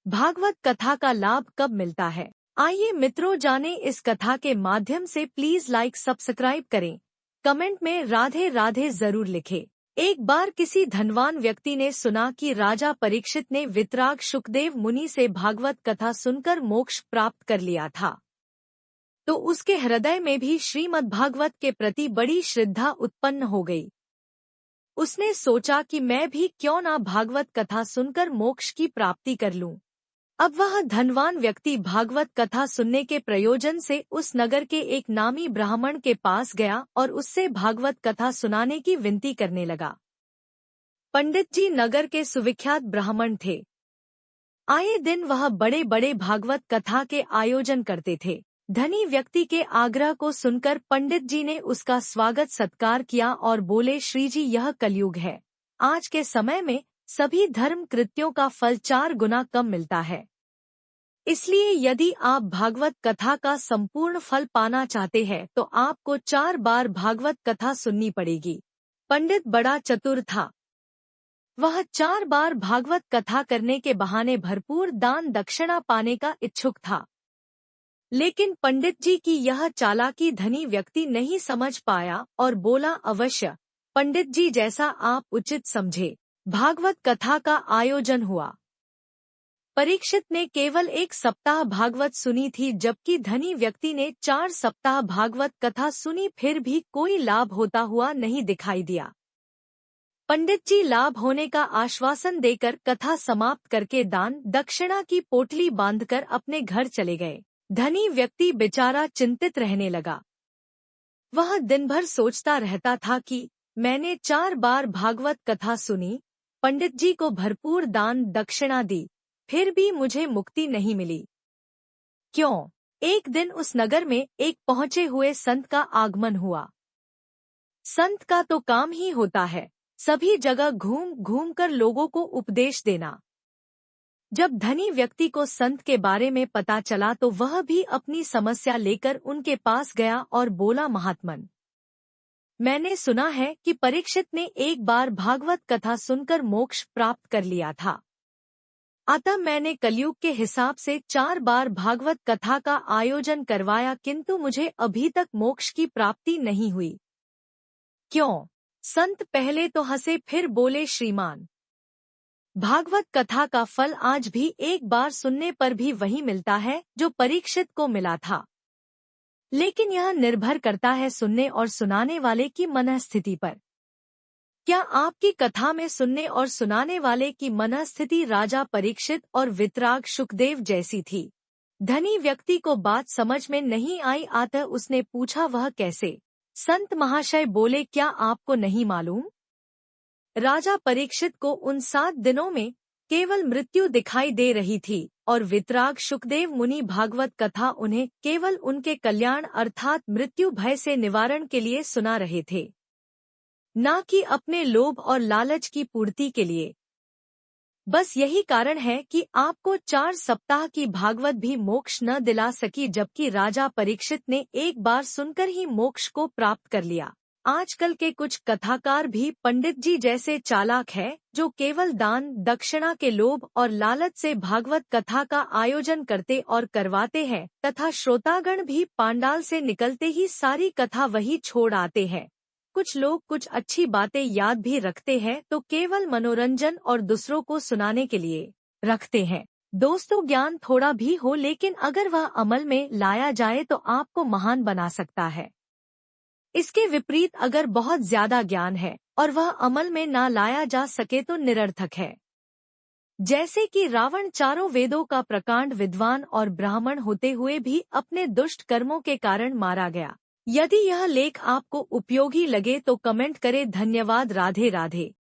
भागवत कथा का लाभ कब मिलता है? आइए मित्रों जाने इस कथा के माध्यम से। प्लीज लाइक सब्सक्राइब करें। कमेंट में राधे राधे जरूर लिखें। एक बार किसी धनवान व्यक्ति ने सुना कि राजा परीक्षित ने वितराग शुकदेव मुनि से भागवत कथा सुनकर मोक्ष प्राप्त कर लिया था। तो उसके हृदय में भी श्रीमद् भागवत के प्रति बड़ी श्रद्धा उत्पन्न हो गई। उसने सोचा कि मैं भी क्यों ना भागवत कथा सुनकर मोक्ष की प्राप्ति कर लूं। अब वह धनवान व्यक्ति भागवत कथा सुनने के प्रयोजन से उस नगर के एक नामी ब्राह्मण के पास गया और उससे भागवत कथा सुनाने की विनती करने लगा। पंडित जी नगर के सुविख्यात ब्राह्मण थे। आए दिन वह बड़े बड़े भागवत कथा के आयोजन करते थे। धनी व्यक्ति के आग्रह को सुनकर पंडित जी ने उसका स्वागत सत्कार किया और बोले, श्री जी यह कलयुग है। आज के समय में सभी धर्म कृत्यों का फल 4 गुना कम मिलता है। इसलिए यदि आप भागवत कथा का संपूर्ण फल पाना चाहते हैं तो आपको 4 बार भागवत कथा सुननी पड़ेगी। पंडित बड़ा चतुर था। वह 4 बार भागवत कथा करने के बहाने भरपूर दान दक्षिणा पाने का इच्छुक था। लेकिन पंडित जी की यह चालाकी धनी व्यक्ति नहीं समझ पाया और बोला, अवश्य पंडित जी जैसा आप उचित समझे। भागवत कथा का आयोजन हुआ। परीक्षित ने केवल 1 सप्ताह भागवत सुनी थी, जबकि धनी व्यक्ति ने 4 सप्ताह भागवत कथा सुनी, फिर भी कोई लाभ होता हुआ नहीं दिखाई दिया। पंडित जी लाभ होने का आश्वासन देकर कथा समाप्त करके दान दक्षिणा की पोटली बांधकर अपने घर चले गए। धनी व्यक्ति बेचारा चिंतित रहने लगा। वह दिन भर सोचता रहता था कि मैंने 4 बार भागवत कथा सुनी, पंडित जी को भरपूर दान दक्षिणा दी, फिर भी मुझे मुक्ति नहीं मिली। क्यों? एक दिन उस नगर में एक पहुंचे हुए संत का आगमन हुआ। संत का तो काम ही होता है सभी जगह घूम घूम कर लोगों को उपदेश देना। जब धनी व्यक्ति को संत के बारे में पता चला तो वह भी अपनी समस्या लेकर उनके पास गया और बोला, महात्मन, मैंने सुना है कि परीक्षित ने 1 बार भागवत कथा सुनकर मोक्ष प्राप्त कर लिया था। अतः मैंने कलयुग के हिसाब से 4 बार भागवत कथा का आयोजन करवाया, किंतु मुझे अभी तक मोक्ष की प्राप्ति नहीं हुई। क्यों? संत पहले तो हंसे, फिर बोले, श्रीमान, भागवत कथा का फल आज भी 1 बार सुनने पर भी वही मिलता है जो परीक्षित को मिला था। लेकिन यह निर्भर करता है सुनने और सुनाने वाले की मनःस्थिति पर। क्या आपकी कथा में सुनने और सुनाने वाले की मनःस्थिति राजा परीक्षित और वितराग शुकदेव जैसी थी? धनी व्यक्ति को बात समझ में नहीं आई, अतः उसने पूछा, वह कैसे? संत महाशय बोले, क्या आपको नहीं मालूम? राजा परीक्षित को उन 7 दिनों में केवल मृत्यु दिखाई दे रही थी और वितराग शुकदेव मुनि भागवत कथा उन्हें केवल उनके कल्याण अर्थात मृत्यु भय से निवारण के लिए सुना रहे थे, न कि अपने लोभ और लालच की पूर्ति के लिए। बस यही कारण है कि आपको 4 सप्ताह की भागवत भी मोक्ष न दिला सकी, जबकि राजा परीक्षित ने 1 बार सुनकर ही मोक्ष को प्राप्त कर लिया। आजकल के कुछ कथाकार भी पंडित जी जैसे चालाक हैं, जो केवल दान दक्षिणा के लोभ और लालच से भागवत कथा का आयोजन करते और करवाते हैं, तथा श्रोतागण भी पांडाल से निकलते ही सारी कथा वही छोड़ आते हैं। कुछ लोग कुछ अच्छी बातें याद भी रखते हैं तो केवल मनोरंजन और दूसरों को सुनाने के लिए रखते हैं। दोस्तों, ज्ञान थोड़ा भी हो लेकिन अगर वह अमल में लाया जाए तो आपको महान बना सकता है। इसके विपरीत अगर बहुत ज्यादा ज्ञान है और वह अमल में ना लाया जा सके तो निरर्थक है। जैसे कि रावण 4 वेदों का प्रकांड विद्वान और ब्राह्मण होते हुए भी अपने दुष्ट कर्मों के कारण मारा गया। यदि यह लेख आपको उपयोगी लगे तो कमेंट करें। धन्यवाद। राधे राधे।